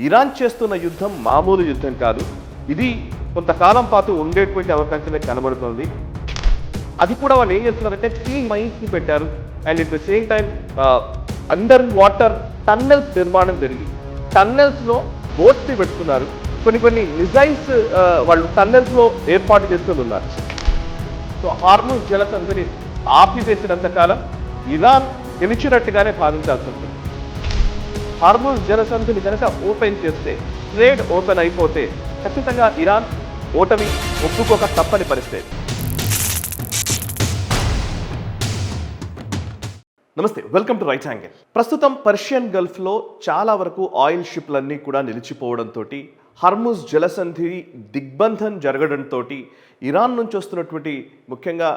Iran చేస్తున్న యుద్ధం మామూలు యుద్ధం కాదు. ఇది కొంతకాలం పాటు ఉండేటువంటి అవకాశమే కనబడుతుంది. అది కూడా వాళ్ళు ఏం చేస్తున్నారంటే సీ మైన్స్ని పెట్టారు. And at the same time under water tunnels నిర్మాణం జరిగింది. టన్నెల్స్లో బోట్స్ని పెట్టుకున్నారు. కొన్ని మిజైల్స్ వాళ్ళు టన్నెల్స్లో ఏర్పాటు చేసుకుని ఉన్నారు. సో హార్ముజ్ జలసంధిని ఆపివేసినంత కాలం ఇరాన్ గెలిచినట్టుగానే భావించాల్సి ఉంటుంది. హార్ముజ్ జలసంధిని కనుక ఓపెన్ చేస్తే, ట్రేడ్ ఓపెన్ అయిపోతే ఖచ్చితంగా ఇరాన్ ఓటమి ఒప్పుకోక తప్పని పరిస్థితి. నమస్తే, వెల్కమ్ టు రైట్ యాంగిల్. ప్రస్తుతం పర్షియన్ గల్ఫ్లో చాలా వరకు ఆయిల్ షిప్లన్నీ కూడా నిలిచిపోవడంతో, హార్ముజ్ జలసంధి దిగ్బంధం జరగడంతో, ఇరాన్ నుంచి వస్తున్నటువంటి ముఖ్యంగా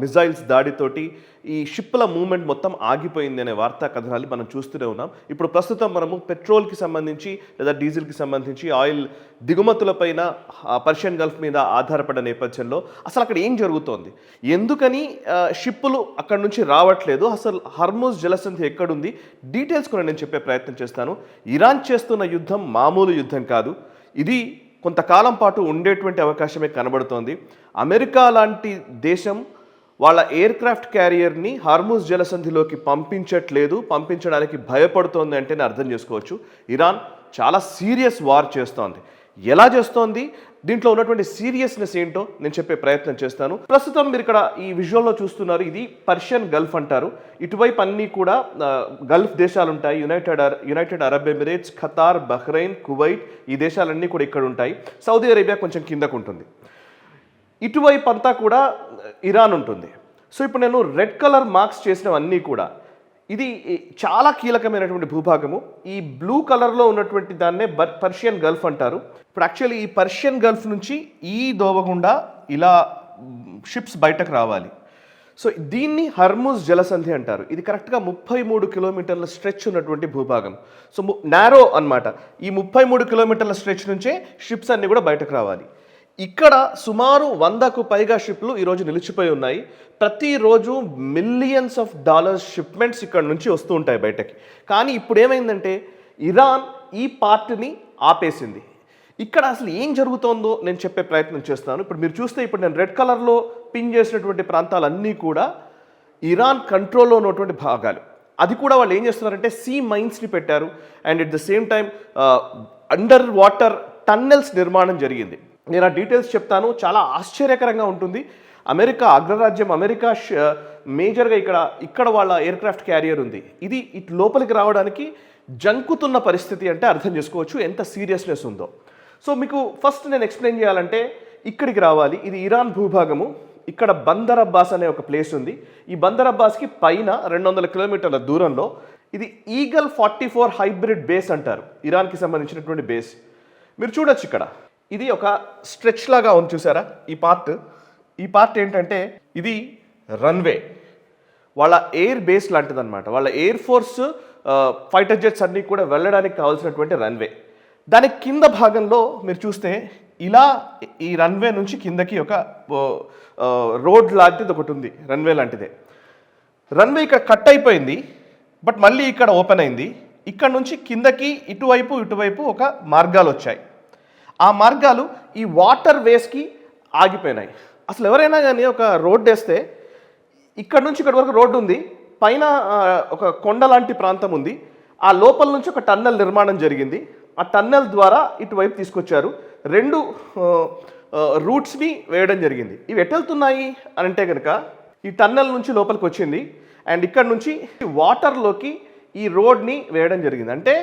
మిజైల్స్ దాడితోటి ఈ షిప్ల మూవ్మెంట్ మొత్తం ఆగిపోయింది అనే వార్తా కథనాలు మనం చూస్తూనే ఉన్నాం. ఇప్పుడు ప్రస్తుతం మనము పెట్రోల్కి సంబంధించి లేదా డీజిల్కి సంబంధించి ఆయిల్ దిగుమతులపైన పర్షియన్ గల్ఫ్ మీద ఆధారపడే నేపథ్యంలో అసలు అక్కడ ఏం జరుగుతోంది, ఎందుకని షిప్పులు అక్కడ నుంచి రావట్లేదు, అసలు హార్ముజ్ జలసంధి ఎక్కడుంది, డీటెయిల్స్ కూడా నేను చెప్పే ప్రయత్నం చేస్తాను. ఇరాన్ చేస్తున్న యుద్ధం మామూలు యుద్ధం కాదు. ఇది కొంతకాలం పాటు ఉండేటువంటి అవకాశమే కనబడుతోంది. అమెరికా లాంటి దేశం వాళ్ళ ఎయిర్ క్రాఫ్ట్ క్యారియర్ని హార్ముజ్ జలసంధిలోకి పంపించడానికి భయపడుతోంది అంటేనే అర్థం చేసుకోవచ్చు. ఇరాన్ చాలా సీరియస్ వార్ చేస్తోంది. ఎలా చేస్తోంది, దీంట్లో ఉన్నటువంటి సీరియస్నెస్ ఏంటో నేను చెప్పే ప్రయత్నం చేస్తాను. ప్రస్తుతం మీరు ఇక్కడ ఈ విజువల్లో చూస్తున్నారు, ఇది పర్షియన్ గల్ఫ్ అంటారు. ఇటువైపు అన్నీ కూడా గల్ఫ్ దేశాలు ఉంటాయి. United Arab Emirates, Qatar, Bahrain, Kuwait, ఈ దేశాలన్నీ కూడా ఇక్కడ ఉంటాయి. సౌదీ అరేబియా కొంచెం కిందకు ఉంటుంది. ఇటువైపు అంతా కూడా ఇరాన్ ఉంటుంది. సో ఇప్పుడు నేను రెడ్ కలర్ మార్క్స్ చేసినవన్నీ కూడా ఇది చాలా కీలకమైనటువంటి భూభాగము. ఈ బ్లూ కలర్లో ఉన్నటువంటి దాన్నే పర్షియన్ గల్ఫ్ అంటారు. ఇప్పుడు యాక్చువల్లీ ఈ పర్షియన్ గల్ఫ్ నుంచి ఈ దోవగుండా ఇలా షిప్స్ బయటకు రావాలి. సో దీన్ని హార్ముజ్ జలసంధి అంటారు. ఇది కరెక్ట్గా 33 కిలోమీటర్ల స్ట్రెచ్ ఉన్నటువంటి భూభాగం. సో నారో అన్నమాట. ఈ 33 కిలోమీటర్ల స్ట్రెచ్ నుంచే షిప్స్ అన్నీ కూడా బయటకు రావాలి. ఇక్కడ సుమారు 100కు పైగా షిప్లు ఈరోజు నిలిచిపోయి ఉన్నాయి. ప్రతిరోజు మిలియన్స్ ఆఫ్ డాలర్స్ షిప్మెంట్స్ ఇక్కడ నుంచి వస్తూ ఉంటాయి బయటకి. కానీ ఇప్పుడు ఏమైందంటే ఇరాన్ ఈ పార్ట్ని ఆపేసింది. ఇక్కడ అసలు ఏం జరుగుతోందో నేను చెప్పే ప్రయత్నం చేస్తాను. ఇప్పుడు మీరు చూస్తే, ఇప్పుడు నేను రెడ్ కలర్లో పిన్ చేసినటువంటి ప్రాంతాలన్నీ కూడా ఇరాన్ కంట్రోల్లో ఉన్నటువంటి భాగాలు. అది కూడా వాళ్ళు ఏం చేస్తున్నారంటే సీ మైన్స్ని పెట్టారు. And at the same time under water tunnels నిర్మాణం జరిగింది. నేను ఆ డీటెయిల్స్ చెప్తాను. చాలా ఆశ్చర్యకరంగా ఉంటుంది. అమెరికా అగ్రరాజ్యం, అమెరికా మేజర్గా ఇక్కడ వాళ్ళ ఎయిర్ క్రాఫ్ట్ క్యారియర్ ఉంది. ఇది ఇటు లోపలికి రావడానికి జంకుతున్న పరిస్థితి అంటే అర్థం చేసుకోవచ్చు ఎంత సీరియస్నెస్ ఉందో. సో మీకు ఫస్ట్ నేను ఎక్స్ప్లెయిన్ చేయాలంటే ఇక్కడికి రావాలి. ఇది ఇరాన్ భూభాగము. ఇక్కడ బందర్ అబ్బాస్ అనే ఒక ప్లేస్ ఉంది. ఈ బందర్ అబ్బాస్కి పైన 200 కిలోమీటర్ల దూరంలో ఇది ఈగల్ 44 హైబ్రిడ్ బేస్ అంటారు, ఇరాన్కి సంబంధించినటువంటి బేస్. మీరు చూడొచ్చు, ఇక్కడ ఇది ఒక స్ట్రెచ్ లాగా ఉంది, చూసారా? ఈ పార్ట్ ఏంటంటే ఇది రన్వే, వాళ్ళ ఎయిర్ బేస్ లాంటిది అనమాట. వాళ్ళ ఎయిర్ ఫోర్స్ ఫైటర్ జెట్స్ అన్నీ కూడా వెళ్ళడానికి కావాల్సినటువంటి రన్వే. దాని కింద భాగంలో మీరు చూస్తే ఇలా ఈ రన్వే నుంచి కిందకి ఒక రోడ్ లాంటిది ఒకటి ఉంది, రన్వే లాంటిదే. రన్వే ఇక్కడ కట్ అయిపోయింది, బట్ మళ్ళీ ఇక్కడ ఓపెన్ అయింది. ఇక్కడ నుంచి కిందకి ఇటువైపు ఒక మార్గాలు వచ్చాయి. ఆ మార్గాలు ఈ వాటర్ వేస్కి ఆగిపోయినాయి. అసలు ఎవరైనా కానీ ఒక రోడ్డు వేస్తే ఇక్కడ నుంచి ఇక్కడ వరకు రోడ్డు ఉంది, పైన ఒక కొండ లాంటి ప్రాంతం ఉంది, ఆ లోపల నుంచి ఒక టన్నెల్ నిర్మాణం జరిగింది. ఆ టన్నెల్ ద్వారా ఇటువైపు తీసుకొచ్చారు. 2 రూట్స్ని వేయడం జరిగింది. ఇవి ఎట్టెళ్తున్నాయి అని అంటే కనుక ఈ టన్నెల్ నుంచి లోపలికి వచ్చింది, అండ్ ఇక్కడ నుంచి వాటర్లోకి ఈ రోడ్ని వేయడం జరిగింది. అంటే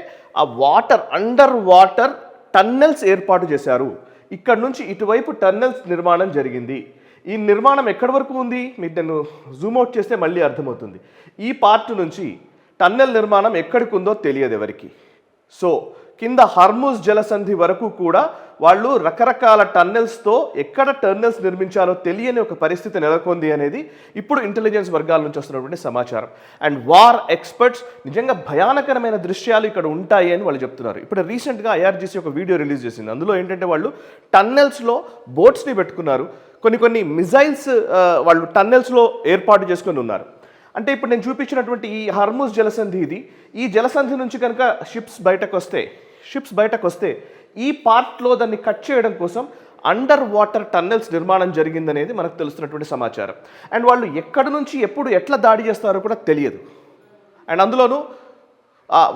ఆ వాటర్ అండర్ వాటర్ టన్నెల్స్ ఏర్పాటు చేశారు. ఇక్కడ నుంచి ఇటువైపు టన్నెల్స్ నిర్మాణం జరిగింది. ఈ నిర్మాణం ఎక్కడి వరకు ఉంది మీకు నేను జూమ్అవుట్ చేస్తే మళ్ళీ అర్థమవుతుంది. ఈ పార్ట్ నుంచి టన్నెల్ నిర్మాణం ఎక్కడికి ఉందో తెలియదు ఎవరికి. సో కింద హార్ముజ్ జలసంధి వరకు కూడా వాళ్ళు రకరకాల టన్నెల్స్తో ఎక్కడ టన్నెల్స్ నిర్మించాలో తెలియని ఒక పరిస్థితి నెలకొంది అనేది ఇప్పుడు ఇంటెలిజెన్స్ వర్గాల నుంచి వస్తున్నటువంటి సమాచారం. అండ్ వార్ ఎక్స్పర్ట్స్ నిజంగా భయానకరమైన దృశ్యాలు ఇక్కడ ఉంటాయి అని వాళ్ళు చెప్తున్నారు. ఇప్పుడు రీసెంట్గా IRGC ఒక వీడియో రిలీజ్ చేసింది. అందులో ఏంటంటే వాళ్ళు టన్నెల్స్లో బోట్స్ని పెట్టుకున్నారు. కొన్ని మిజైల్స్ వాళ్ళు టన్నెల్స్లో ఏర్పాటు చేసుకొని ఉన్నారు. అంటే ఇప్పుడు నేను చూపించినటువంటి ఈ హార్ముజ్ జలసంధి, ఈ జలసంధి నుంచి కనుక షిప్స్ బయటకు వస్తే షిప్స్ బయటకు వస్తే ఈ పార్ట్లో దాన్ని కట్ చేయడం కోసం అండర్ వాటర్ టన్నెల్స్ నిర్మాణం జరిగిందనేది మనకు తెలుస్తున్నటువంటి సమాచారం. అండ్ వాళ్ళు ఎక్కడి నుంచి ఎప్పుడు ఎట్లా దాడి చేస్తారో కూడా తెలియదు. అండ్ అందులోనూ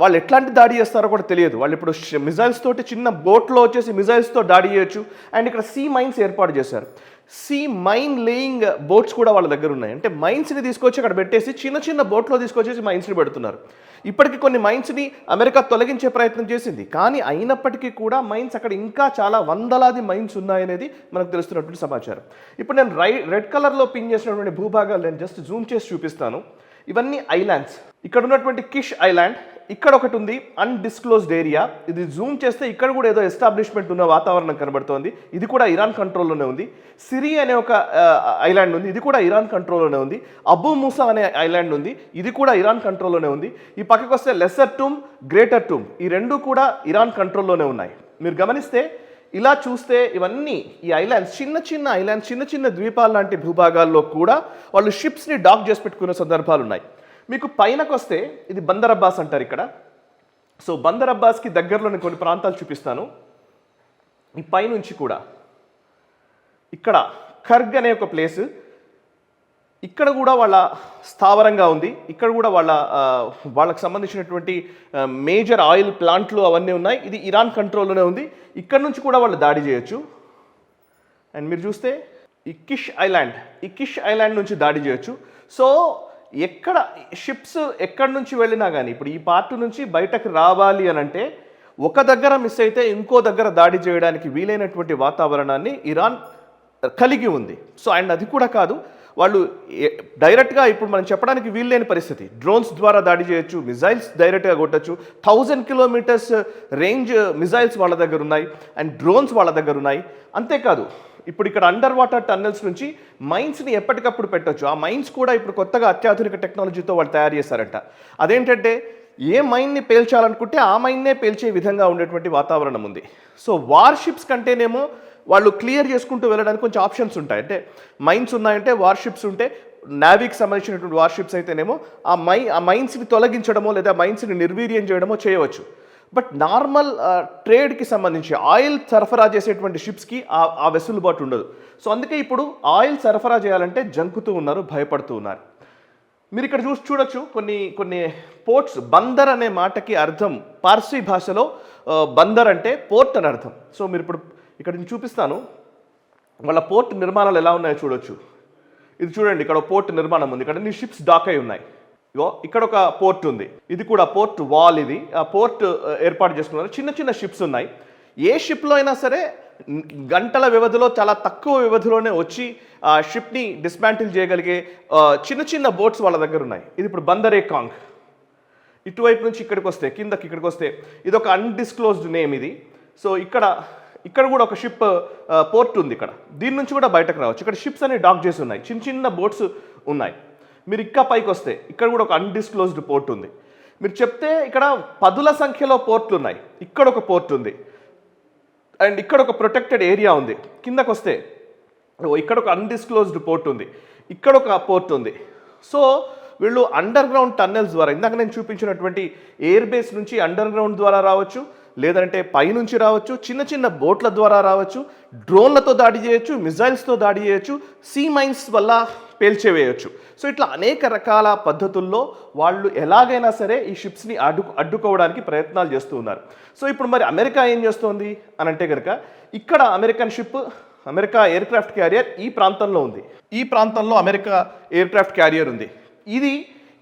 వాళ్ళు ఎట్లాంటి దాడి చేస్తారో కూడా తెలియదు. వాళ్ళు ఇప్పుడు మిజైల్స్ తోటి చిన్న బోట్లో వచ్చేసి మిజైల్స్తో దాడి చేయొచ్చు. అండ్ ఇక్కడ సీ మైన్స్ ఏర్పాటు చేశారు. సీ మైన్ లేయింగ్ బోట్స్ కూడా వాళ్ళ దగ్గర ఉన్నాయి. అంటే మైన్స్ని తీసుకొచ్చి అక్కడ పెట్టేసి చిన్న చిన్న బోట్లో తీసుకొచ్చేసి మైన్స్ని పెడుతున్నారు. ఇప్పటికీ కొన్ని మైన్స్ని అమెరికా తొలగించే ప్రయత్నం చేసింది, కానీ అయినప్పటికీ కూడా మైన్స్ అక్కడ ఇంకా చాలా వందలాది మైన్స్ ఉన్నాయనేది మనకు తెలుస్తున్నటువంటి సమాచారం. ఇప్పుడు నేను రెడ్ కలర్లో పిన్ చేసినటువంటి భూభాగాలు నేను జస్ట్ జూమ్ చేసి చూపిస్తాను. ఇవన్నీ ఐలాండ్స్. ఇక్కడ ఉన్నటువంటి కిష్ ఐలాండ్, ఇక్కడ ఒకటి ఉంది అన్డిస్క్లోజ్డ్ ఏరియా. ఇది జూమ్ చేస్తే ఇక్కడ కూడా ఏదో ఎస్టాబ్లిష్మెంట్ ఉన్న వాతావరణం కనబడుతోంది. ఇది కూడా ఇరాన్ కంట్రోల్లోనే ఉంది. సిరి అనే ఒక ఐలాండ్ ఉంది, ఇది కూడా ఇరాన్ కంట్రోల్లోనే ఉంది. అబూ మూసా అనే ఐలాండ్ ఉంది, ఇది కూడా ఇరాన్ కంట్రోల్లోనే ఉంది. ఈ పక్కకు వస్తే లెసర్ టూమ్, గ్రేటర్ టూమ్, ఈ రెండు కూడా ఇరాన్ కంట్రోల్లోనే ఉన్నాయి. మీరు గమనిస్తే ఇలా చూస్తే ఇవన్నీ ఈ ఐలాండ్స్ చిన్న చిన్న ఐలాండ్స్, చిన్న చిన్న ద్వీపాల లాంటి భూభాగాల్లో కూడా వాళ్ళు షిప్స్ని డాక్ చేసి పెట్టుకునే సందర్భాలు ఉన్నాయి. మీకు పైనకు వస్తే ఇది బందర్ అబ్బాస్ అంటారు ఇక్కడ. సో బందర్ అబ్బాస్కి దగ్గరలోని కొన్ని ప్రాంతాలు చూపిస్తాను. ఈ పైనుంచి కూడా ఇక్కడ ఖర్గ్ అనే ఒక ప్లేస్, ఇక్కడ కూడా వాళ్ళ స్థావరంగా ఉంది. ఇక్కడ కూడా వాళ్ళకి సంబంధించినటువంటి మేజర్ ఆయిల్ ప్లాంట్లు అవన్నీ ఉన్నాయి. ఇది ఇరాన్ కంట్రోల్లోనే ఉంది. ఇక్కడ నుంచి కూడా వాళ్ళు దాడి చేయొచ్చు. అండ్ మీరు చూస్తే ఈ కిష్ ఐలాండ్ నుంచి దాడి చేయొచ్చు. సో ఎక్కడ షిప్స్ ఎక్కడి నుంచి వెళ్ళినా కానీ ఇప్పుడు ఈ పార్ట్ నుంచి బయటకు రావాలి అని అంటే ఒక దగ్గర మిస్ అయితే ఇంకో దగ్గర దాడి చేయడానికి వీలైనటువంటి వాతావరణాన్ని ఇరాన్ కలిగి ఉంది. సో అండ్ అది కూడా కాదు, వాళ్ళు డైరెక్ట్గా ఇప్పుడు మనం చెప్పడానికి వీల్లేని పరిస్థితి. డ్రోన్స్ ద్వారా దాడి చేయొచ్చు, మిజైల్స్ డైరెక్ట్గా కొట్టచ్చు. 1000 కిలోమీటర్స్ రేంజ్ మిజైల్స్ వాళ్ళ దగ్గర ఉన్నాయి, అండ్ డ్రోన్స్ వాళ్ళ దగ్గర ఉన్నాయి. అంతేకాదు ఇప్పుడు ఇక్కడ అండర్ వాటర్ టన్నెల్స్ నుంచి మైన్స్ని ఎప్పటికప్పుడు పెట్టొచ్చు. ఆ మైన్స్ కూడా ఇప్పుడు కొత్తగా అత్యాధునిక టెక్నాలజీతో వాళ్ళు తయారు చేశారంట. అదేంటంటే ఏ మైన్ని పేల్చాలనుకుంటే ఆ మైన్నే పేల్చే విధంగా ఉండేటువంటి వాతావరణం ఉంది. సో వార్షిప్స్ కంటేనేమో వాళ్ళు క్లియర్ చేసుకుంటూ వెళ్ళడానికి కొంచెం ఆప్షన్స్ ఉంటాయి. అంటే మైన్స్ ఉన్నాయంటే వార్షిప్స్ ఉంటే, నావీకి సంబంధించినటువంటి వార్షిప్స్ అయితేనేమో ఆ మైన్స్ని తొలగించడమో లేదా మైన్స్ని నిర్వీర్యం చేయడమో చేయవచ్చు. బట్ నార్మల్ ట్రేడ్కి సంబంధించి ఆయిల్ సరఫరా చేసేటువంటి షిప్స్కి ఆ వెసులుబాటు ఉండదు. సో అందుకే ఇప్పుడు ఆయిల్ సరఫరా చేయాలంటే జంకుతూ ఉన్నారు, భయపడుతూ ఉన్నారు. మీరు ఇక్కడ చూడొచ్చు కొన్ని పోర్ట్స్. బందర్ అనే మాటకి అర్థం పార్సీ భాషలో బందర్ అంటే పోర్ట్ అని అర్థం. సో మీరు ఇప్పుడు ఇక్కడ నేను చూపిస్తాను వాళ్ళ పోర్ట్ నిర్మాణాలు ఎలా ఉన్నాయో చూడొచ్చు. ఇది చూడండి, ఇక్కడ పోర్ట్ నిర్మాణం ఉంది, ఇక్కడ షిప్స్ డాక్ అయి ఉన్నాయి. ఇక్కడ ఒక పోర్ట్ ఉంది, ఇది కూడా పోర్ట్ వాల్. ఇది ఆ పోర్ట్ ఏర్పాటు చేసుకున్నారు. చిన్న చిన్న షిప్స్ ఉన్నాయి. ఏ షిప్లో అయినా సరే గంటల వ్యవధిలో, చాలా తక్కువ వ్యవధిలోనే వచ్చి ఆ షిప్ని డిస్మాంటిల్ చేయగలిగే చిన్న చిన్న బోట్స్ వాళ్ళ దగ్గర ఉన్నాయి. ఇది ఇప్పుడు బందర్ ఏ కాంగ్. ఇటువైపు నుంచి ఇక్కడికి వస్తే, ఇక్కడికి వస్తే ఇది ఒక అన్డిస్క్లోజ్డ్ నేమ్ ఇది. సో ఇక్కడ కూడా ఒక షిప్ పోర్ట్ ఉంది. ఇక్కడ దీని నుంచి కూడా బయటకు రావచ్చు. ఇక్కడ షిప్స్ అనేవి డాక్ చేసి ఉన్నాయి, చిన్న చిన్న బోట్స్ ఉన్నాయి. మీరు ఇంకా పైకి వస్తే ఇక్కడ కూడా ఒక అన్డిస్క్లోజ్డ్ పోర్ట్ ఉంది. మీరు చెప్తే ఇక్కడ 10ల సంఖ్యలో పోర్ట్లు ఉన్నాయి. ఇక్కడ ఒక పోర్ట్ ఉంది, అండ్ ఇక్కడ ఒక ప్రొటెక్టెడ్ ఏరియా ఉంది. కిందకు వస్తే ఇక్కడ ఒక అన్డిస్క్లోజ్డ్ పోర్ట్ ఉంది, ఇక్కడ ఒక పోర్ట్ ఉంది. సో వీళ్ళు అండర్ గ్రౌండ్ టన్నెల్స్ ద్వారా, ఇందాక నేను చూపించినటువంటి ఎయిర్ బేస్ నుంచి అండర్ గ్రౌండ్ ద్వారా రావచ్చు, లేదంటే పైనుంచి రావచ్చు, చిన్న చిన్న బోట్ల ద్వారా రావచ్చు, డ్రోన్లతో దాడి చేయొచ్చు, మిజైల్స్తో దాడి చేయొచ్చు, సీ మైన్స్ వల్ల పేల్చేవేయచ్చు. సో ఇట్లా అనేక రకాల పద్ధతుల్లో వాళ్ళు ఎలాగైనా సరే ఈ షిప్స్ని అడ్డుకోవడానికి ప్రయత్నాలు చేస్తూ ఉన్నారు. సో ఇప్పుడు మరి అమెరికా ఏం చేస్తోంది అని అంటే కనుక, ఇక్కడ అమెరికా ఎయిర్ క్రాఫ్ట్ క్యారియర్ ఈ ప్రాంతంలో ఉంది. ఈ ప్రాంతంలో అమెరికా ఎయిర్ క్రాఫ్ట్ క్యారియర్ ఉంది. ఇది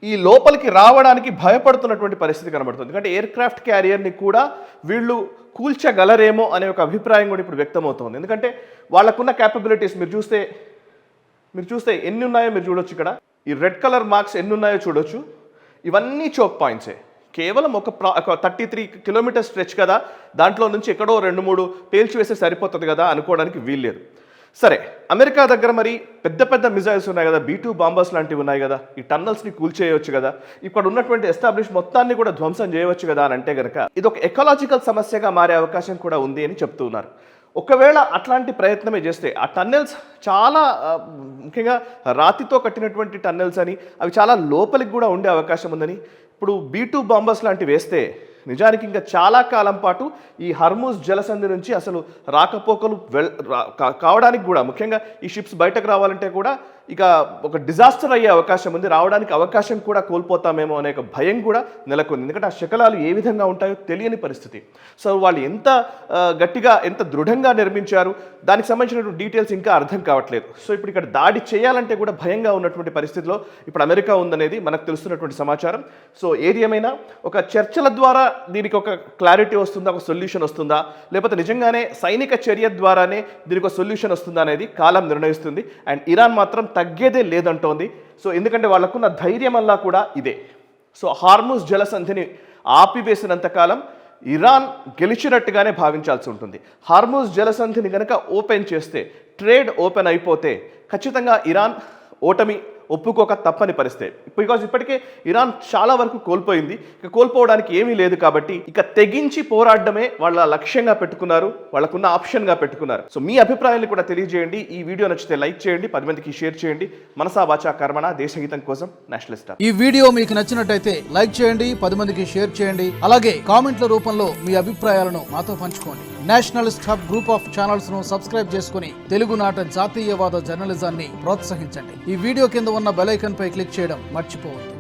ఈ లోపలికి రావడానికి భయపడుతున్నటువంటి పరిస్థితి కనబడుతుంది. ఎందుకంటే ఎయిర్ క్రాఫ్ట్ క్యారియర్ని కూడా వీళ్ళు కూల్చగలరేమో అనే ఒక అభిప్రాయం కూడా ఇప్పుడు వ్యక్తమవుతోంది. ఎందుకంటే వాళ్ళకున్న క్యాపబిలిటీస్ మీరు చూస్తే ఎన్ని ఉన్నాయో మీరు చూడొచ్చు. ఇక్కడ ఈ రెడ్ కలర్ మార్క్స్ ఎన్ని ఉన్నాయో చూడొచ్చు. ఇవన్నీ చోక్ పాయింట్సే. కేవలం ఒక 33 కిలోమీటర్ స్ట్రెచ్ కదా, దాంట్లో నుంచి ఎక్కడో 2-3 పేల్చివేస్తే సరిపోతుంది కదా అనుకోవడానికి వీల్లేదు. సరే, అమెరికా దగ్గర మరి పెద్ద మిజైల్స్ ఉన్నాయి కదా, B-2 బాంబర్స్ లాంటివి ఉన్నాయి కదా, ఈ టన్నల్స్ని కూల్చేయవచ్చు కదా, ఇక్కడ ఉన్నటువంటి ఎస్టాబ్లిష్ మొత్తాన్ని కూడా ధ్వంసం చేయవచ్చు కదా అని అంటే కనుక ఇది ఒక ఎకలాజికల్ సమస్యగా మారే అవకాశం కూడా ఉంది అని చెప్తూ ఉన్నారు. ఒకవేళ అట్లాంటి ప్రయత్నమే చేస్తే ఆ టన్నెల్స్ చాలా ముఖ్యంగా రాతితో కట్టినటువంటి టన్నెల్స్ అని, అవి చాలా లోపలికి కూడా ఉండే అవకాశం ఉందని, ఇప్పుడు B-2 బాంబర్స్ లాంటివి వేస్తే నిజానికి ఇంకా చాలా కాలం పాటు ఈ హర్మూజ్ జలసంధి నుంచి అసలు రాకపోకలు కావడానికి కూడా, ముఖ్యంగా ఈ షిప్స్ బయటకు రావాలంటే కూడా ఇక ఒక డిజాస్టర్ అయ్యే అవకాశం ఉంది, రావడానికి అవకాశం కూడా కోల్పోతామేమో అనే ఒక భయం కూడా నెలకొంది. ఎందుకంటే ఆ శకలాలు ఏ విధంగా ఉంటాయో తెలియని పరిస్థితి. సో వాళ్ళు ఎంత గట్టిగా, ఎంత దృఢంగా నిర్మించారు, దానికి సంబంధించినటువంటి డీటెయిల్స్ ఇంకా అర్థం కావట్లేదు. సో ఇప్పుడు ఇక్కడ దాడి చేయాలంటే కూడా భయంగా ఉన్నటువంటి పరిస్థితిలో ఇప్పుడు అమెరికా ఉందనేది మనకు తెలుస్తున్నటువంటి సమాచారం. సో ఏది ఏమైనా ఒక చర్చల ద్వారా దీనికి ఒక క్లారిటీ వస్తుందా, ఒక సొల్యూషన్ వస్తుందా, లేకపోతే నిజంగానే సైనిక చర్య ద్వారానే దీనికి ఒక సొల్యూషన్ వస్తుందా అనేది కాలం నిర్ణయిస్తుంది. అండ్ ఇరాన్ మాత్రం తగ్గేదే లేదంటోంది. సో ఎందుకంటే వాళ్ళకున్న ధైర్యం అలా కూడా ఇదే. సో హార్ముజ్ జలసంధిని ఆపివేసినంత కాలం ఇరాన్ గెలిచినట్టుగానే భావించాల్సి ఉంటుంది. హార్ముజ్ జలసంధిని కనుక ఓపెన్ చేస్తే, ట్రేడ్ ఓపెన్ అయిపోతే ఖచ్చితంగా ఇరాన్ ఓటమి ఒప్పుకోక తప్పని పరిస్థితి. బికాజ్ ఇప్పటికే ఇరాన్ చాలా వరకు కోల్పోయింది, ఇక కోల్పోవడానికి ఏమీ లేదు. కాబట్టి ఇక తెగించి పోరాడమే వాళ్ళ లక్ష్యంగా పెట్టుకున్నారు, వాళ్ళకున్న ఆప్షన్గా పెట్టుకున్నారు. సో మీ అభిప్రాయాన్ని కూడా తెలియజేయండి. ఈ వీడియో నచ్చితే లైక్ చేయండి, 10 మందికి షేర్ చేయండి. మనసా వాచా కర్మణ, దేశహితం కోసం నేషనలిస్ట్. ఈ వీడియో మీకు నచ్చినట్టయితే లైక్ చేయండి, 10 మందికి షేర్ చేయండి. అలాగే కామెంట్ల రూపంలో మీ అభిప్రాయాలను మాతో పంచుకోండి. Nationalist hub group of channels ను సబ్స్క్రైబ్ చేసుకుని తెలుగునాట జాతీయవాద జర్నలిజాన్ని ప్రోత్సహించండి. ఈ వీడియో కింద ఉన్న బెల్ ఐకాన్ పై క్లిక్ చేయడం మర్చిపోవద్దు.